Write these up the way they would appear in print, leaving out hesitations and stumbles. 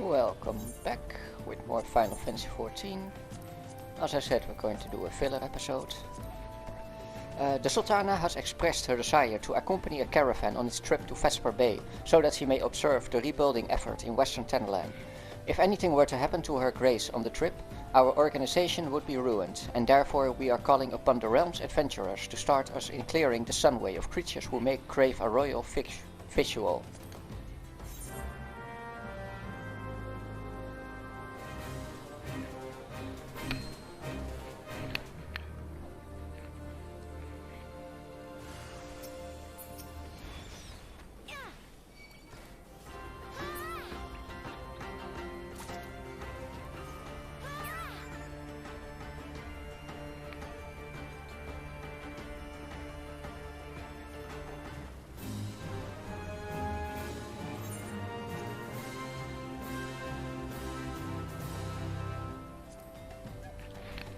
Welcome back with more Final Fantasy XIV. As I said, we're going to do a filler episode. The Sultana has expressed her desire to accompany a caravan on its trip to Vesper Bay, so that she may observe the rebuilding effort in Western Tenderland. If anything were to happen to Her Grace on the trip, our organization would be ruined, and therefore we are calling upon the realm's adventurers to start us in clearing the Sunway of creatures who may crave a royal visual.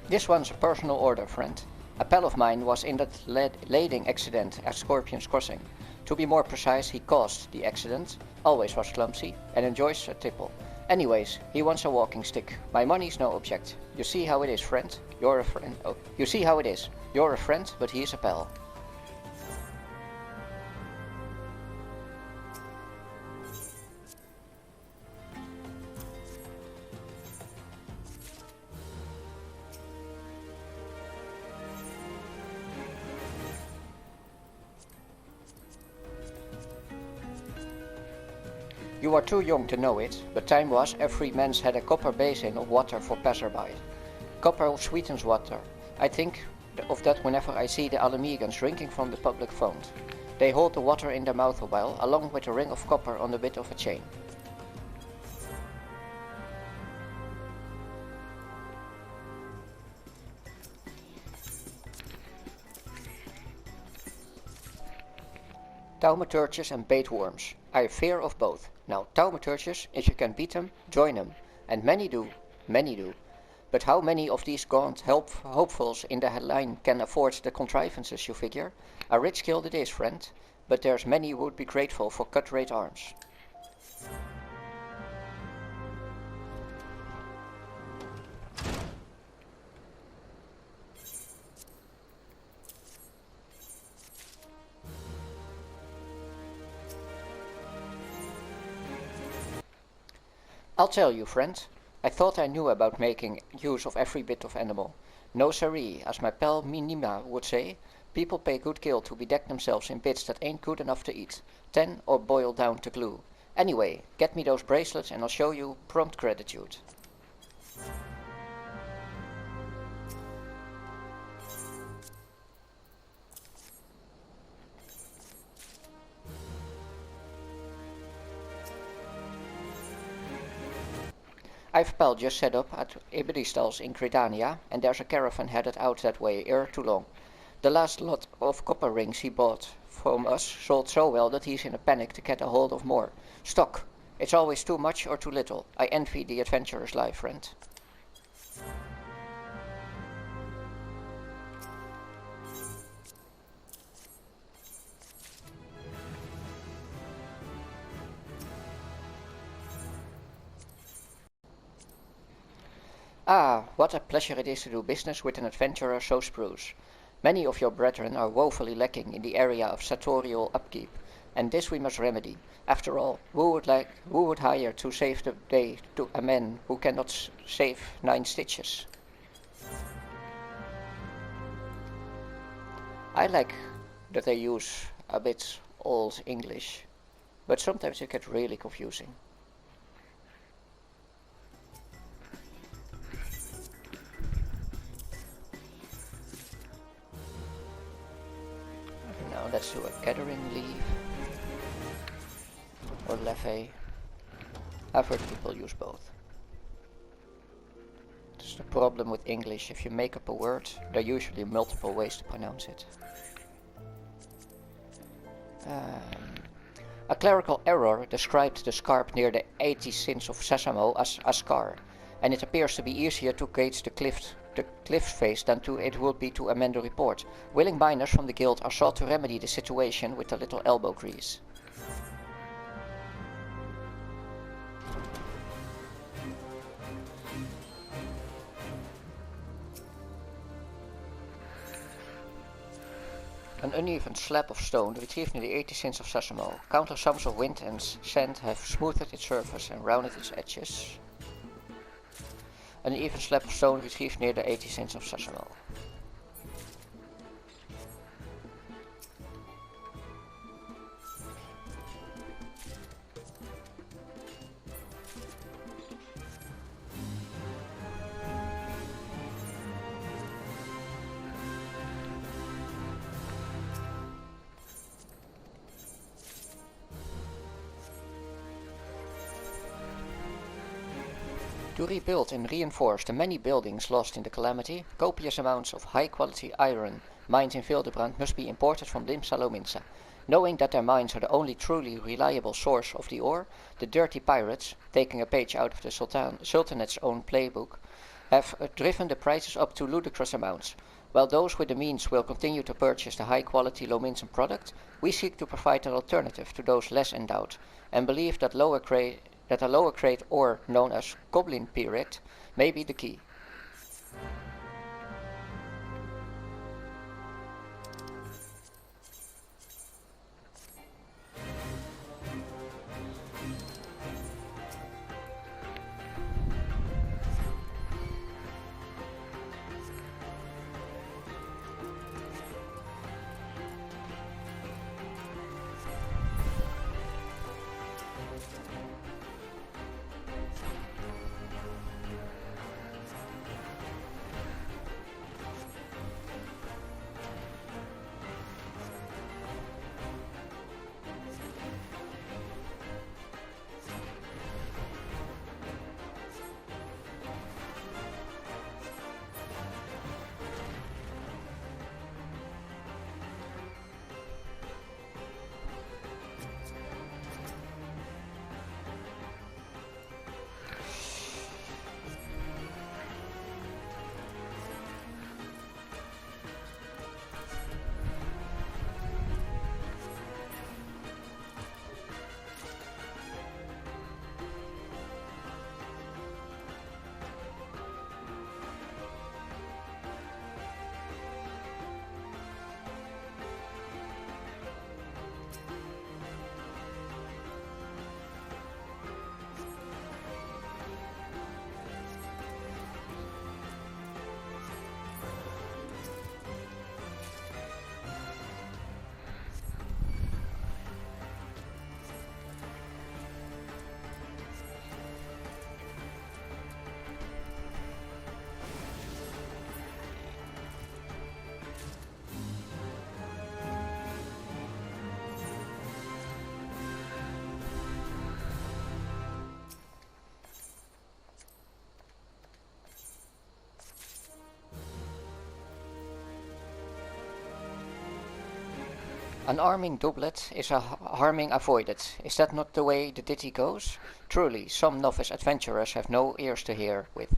This one's a personal order, friend. A pal of mine was in that lading accident at Scorpion's Crossing. To be more precise, he caused the accident, always was clumsy, and enjoys a tipple. Anyways, he wants a walking stick. My money's no object. You see how it is, friend? You're a friend. Oh, you see how it is. You're a friend, but he is a pal. You are too young to know it, but time was every man's had a copper basin of water for passerby. Copper sweetens water. I think of that whenever I see the Alamegans drinking from the public font. They hold the water in their mouth a while, along with a ring of copper on the bit of a chain. Thaumaturges and bait worms. I have fear of both. Now, thaumaturges, if you can beat them, join them. And many do. But how many of these gaunt hopefuls in the line can afford the contrivances, you figure? A rich guild it is, friend, but there's many who would be grateful for cut-rate arms. I'll tell you, friend. I thought I knew about making use of every bit of animal. No siree, as my pal Minima would say. People pay good gil to bedeck themselves in bits that ain't good enough to eat. 10 or boil down to glue. Anyway, get me those bracelets and I'll show you prompt gratitude. I've pal just set up at Iberi stalls in Cretania, and there's a caravan headed out that way ere too long. The last lot of copper rings he bought from us sold so well that he's in a panic to get a hold of more. Stock! It's always too much or too little. I envy the adventurer's life, friend. Ah, what a pleasure it is to do business with an adventurer so spruce. Many of your brethren are woefully lacking in the area of sartorial upkeep, and this we must remedy. After all, who would hire to save the day to a man who cannot save 9 stitches? I like that they use a bit old English, but sometimes it gets really confusing. Now let's do a gathering leaf or levee. I've heard people use both. That's the problem with English. If you make up a word, there are usually multiple ways to pronounce it. A clerical error described the scarp near the 80 sins of Sesamo as Askar, and it appears to be easier to gauge the cliff face than it would be to amend the report. Willing miners from the guild are sought to remedy the situation with a little elbow grease. An uneven slab of stone retrieved near the 80 cents of Sasamo. Countless sums of wind and sand have smoothed its surface and rounded its edges. An uneven slab of stone retrieved near the 80 cents of Sasamo. To rebuild and reinforce the many buildings lost in the calamity, copious amounts of high-quality iron mined in Vildebrand must be imported from Limsa-Lominsa. Knowing that their mines are the only truly reliable source of the ore, the dirty pirates, taking a page out of the Sultanate's own playbook, have driven the prices up to ludicrous amounts. While those with the means will continue to purchase the high-quality Lominsan product, we seek to provide an alternative to those less endowed, and believe that a lower grade ore known as Goblin Pyrite may be the key. An arming doublet is a harming avoided. Is that not the way the ditty goes? Truly, some novice adventurers have no ears to hear with,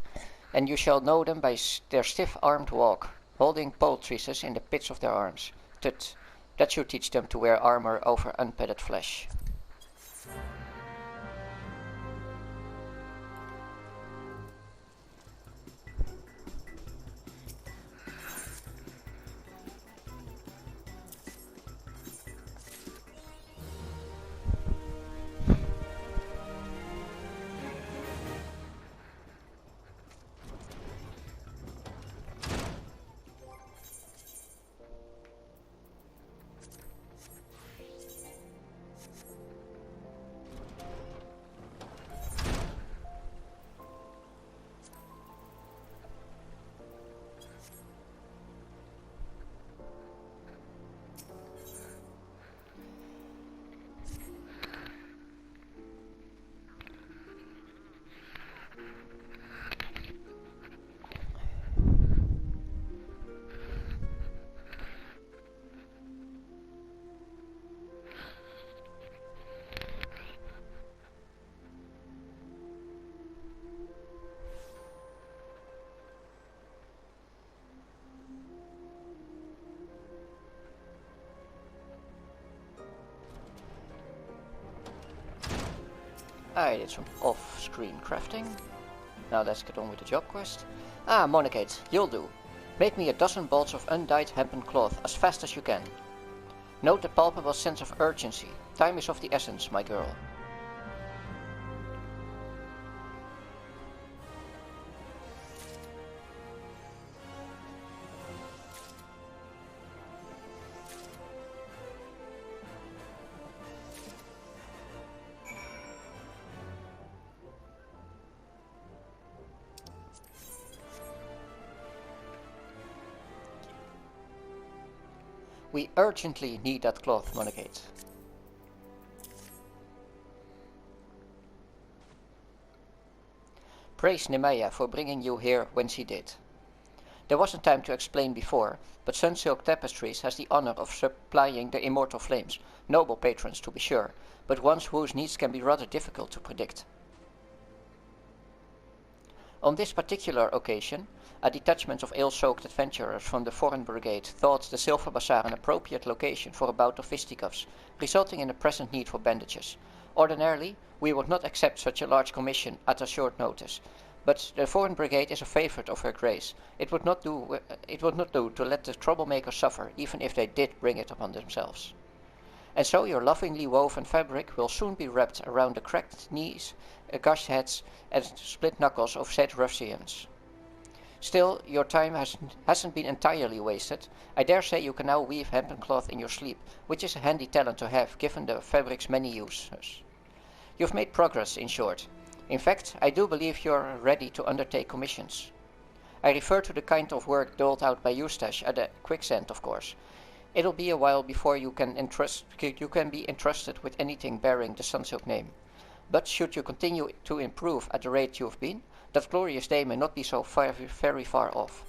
and you shall know them by their stiff-armed walk, holding poultices in the pits of their arms. Tut, that should teach them to wear armor over unpadded flesh. I did some off-screen crafting. Now let's get on with the job quest. Ah, Monocate, you'll do. Make me a dozen bolts of undyed hempen cloth as fast as you can. Note the palpable sense of urgency. Time is of the essence, my girl. We urgently need that cloth, Monagate. Praise Nemaya for bringing you here when she did. There wasn't time to explain before, but Sunsilk Tapestries has the honor of supplying the immortal flames, noble patrons to be sure, but ones whose needs can be rather difficult to predict. On this particular occasion, a detachment of ale-soaked adventurers from the Foreign Brigade thought the Silver Bazaar an appropriate location for a bout of fisticuffs, resulting in a present need for bandages. Ordinarily, we would not accept such a large commission at a short notice, but the Foreign Brigade is a favorite of Her Grace. It would not do to let the troublemakers suffer, even if they did bring it upon themselves. And so your lovingly woven fabric will soon be wrapped around the cracked knees, gashed heads, and split knuckles of said ruffians. Still, your time hasn't been entirely wasted. I dare say you can now weave hempen cloth in your sleep, which is a handy talent to have, given the fabric's many uses. You've made progress, in short. In fact, I do believe you're ready to undertake commissions. I refer to the kind of work doled out by Eustache at the Quicksand, of course. It'll be a while before you can be entrusted with anything bearing the Sunsilk name. But should you continue to improve at the rate you've been, that glorious day may not be so very far off.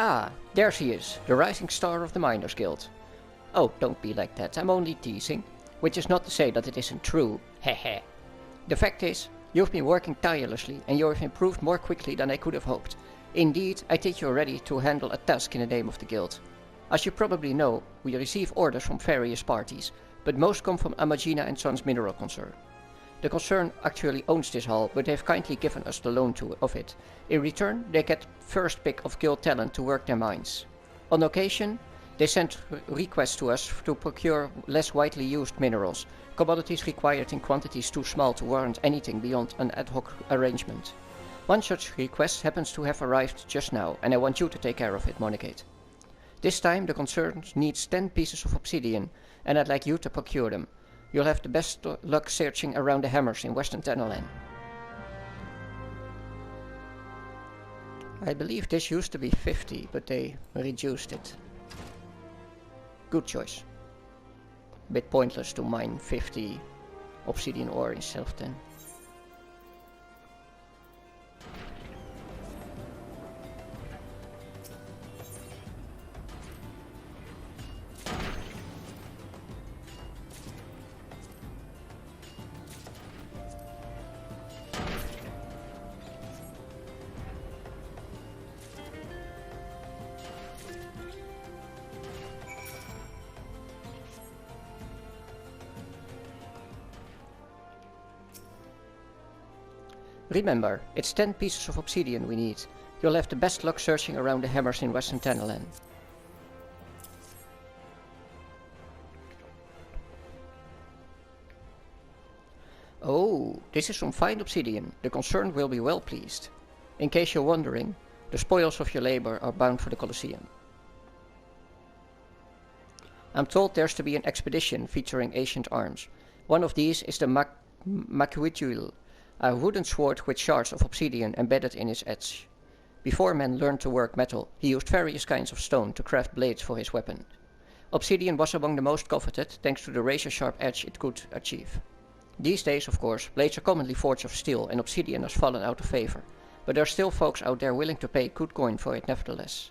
Ah, there she is, the rising star of the Miners' Guild. Oh, don't be like that, I'm only teasing. Which is not to say that it isn't true, heh. The fact is, you've been working tirelessly and you have improved more quickly than I could have hoped. Indeed, I think you're ready to handle a task in the name of the Guild. As you probably know, we receive orders from various parties, but most come from Amagina and Sons Mineral Concern. The concern actually owns this hall, but they've kindly given us the loan of it. In return, they get first pick of guild talent to work their mines. On occasion, they send requests to us to procure less widely used minerals, commodities required in quantities too small to warrant anything beyond an ad hoc arrangement. One such request happens to have arrived just now, and I want you to take care of it, Monagate. This time the concern needs 10 pieces of obsidian, and I'd like you to procure them. You'll have the best luck searching around the hammers in Western Tenolan. I believe this used to be 50, but they reduced it. Good choice. Bit pointless to mine 50 obsidian ore instead of 10. Remember, it's 10 pieces of obsidian we need. You'll have the best luck searching around the hammers in Western Tenolan. Oh, this is some fine obsidian. The concern will be well pleased. In case you're wondering, the spoils of your labor are bound for the Colosseum. I'm told there's to be an expedition featuring ancient arms. One of these is the Makuituil, a wooden sword with shards of obsidian embedded in its edge. Before man learned to work metal, he used various kinds of stone to craft blades for his weapon. Obsidian was among the most coveted thanks to the razor-sharp edge it could achieve. These days, of course, blades are commonly forged of steel and obsidian has fallen out of favor, but there are still folks out there willing to pay good coin for it nevertheless.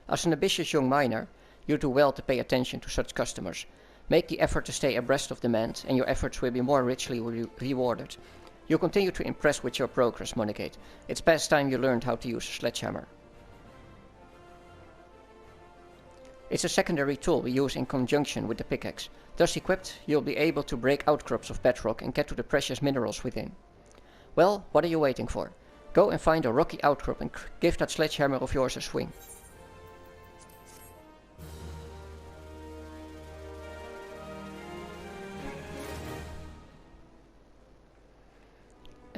As an ambitious young miner, you do well to pay attention to such customers. Make the effort to stay abreast of demand and your efforts will be more richly rewarded. You continue to impress with your progress, Monegate. It's past time you learned how to use a sledgehammer. It's a secondary tool we use in conjunction with the pickaxe. Thus equipped, you'll be able to break outcrops of bedrock and get to the precious minerals within. Well, what are you waiting for? Go and find a rocky outcrop and give that sledgehammer of yours a swing.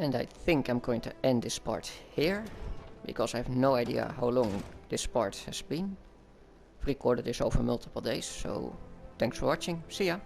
And I think I'm going to end this part here, because I have no idea how long this part has been. I've recorded this over multiple days, so thanks for watching, see ya!